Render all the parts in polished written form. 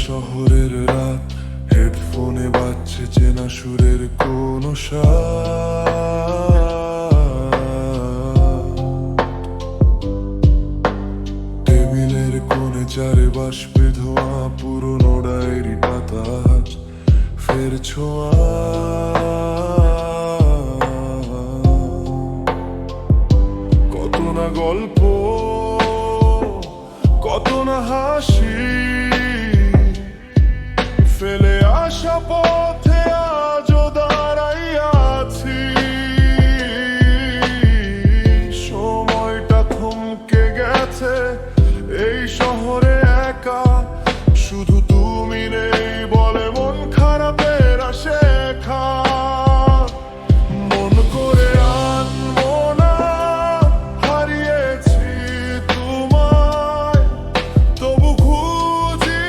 শহরের রাত, হেডফোনে বাজছে চেনা সুরের কোন টেবিলের কোণে চারে বাষ্পে ধোয়া, পুরনো ডায়েরি পাতা ফের ছোঁয়া। কত না গল্প, কত না হাসি, ফেলে আসা পথে আজও দাঁড়াইয়া আছি। সময়টা থমকে গেছে এই শহরে একা, শুধু তুমি নেই বলে মন খারাপের শেখা। মন করে আনবো না, হারিয়েছি তোমায়, তবু খুঁজি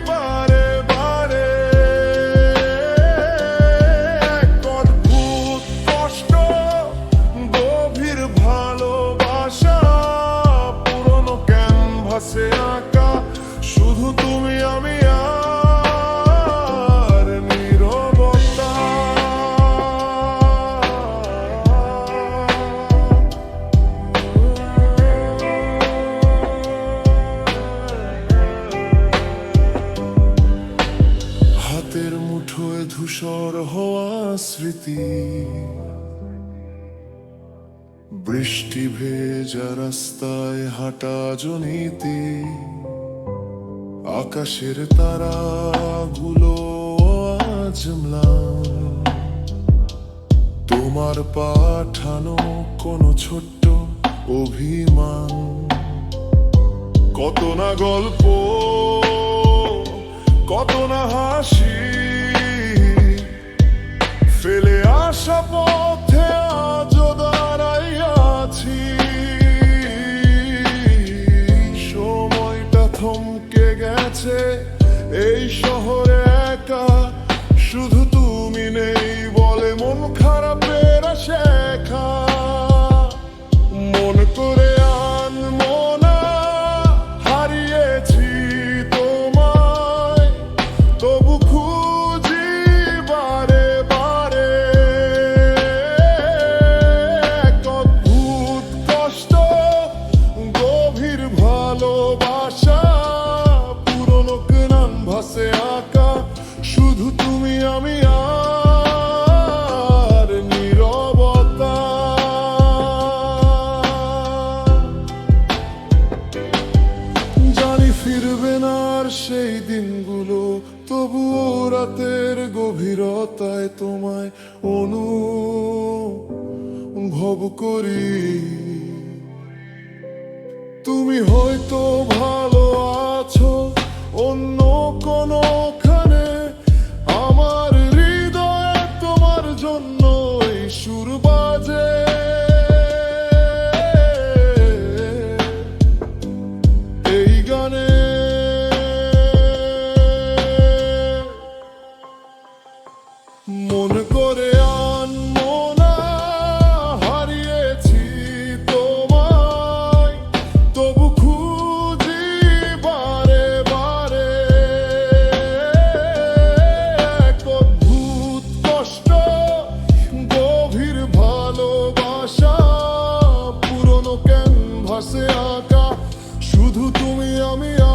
বারে বারে। এক অদ্ভুত কষ্ট, গভীর ভালোবাসা, পুরনো ক্যানভাসে আঁকা, শুধু তুমি আমি আর নীরবতা। হাতের মুঠোয় ধূসর হওয়া স্মৃতি, বৃষ্টি ভেজা রাস্তায় হাঁটা জনিতে, আকাশের তারাগুলো আজ ম্লান। তোমার পাঠানো কোনো ছোট্ট অভিমান, কত না গল্প, কত না হাসি, ফেলে আসা পথে আজও দাঁড়াইয়া আছি। সময়টা থমকে গেছে এই শহরে একা, শুধু তুমি নেই বলে মন খারাপের শেখা। মন করে আনবো না, হারিয়েছি তোমায়, তবু খুঁজি বারে বারে। এক অদ্ভুত কষ্ট, গভীর ভালোবাসা, পুরনো ক্যানভাসে আঁকা, শুধু তুমি আমি আর নীরবতা। জানি ফিরবে না আর সেই দিনগুলো, তবুও রাতের গভীরতায় তোমায় অনুভব করি। তুমি হয়তো ভালো আছো অন্য কোনোখানে, আমার হৃদয়ে তোমার জন্য এই সুর বাজে। এই গানে মন করে আনবো না, হারিয়েছি তোমায়, তবু খুঁজি বারে বারে। এক অদ্ভুত কষ্ট, গভীর ভালোবাসা, পুরনো ক্যানভাসে আঁকা, শুধু তুমি আমি আর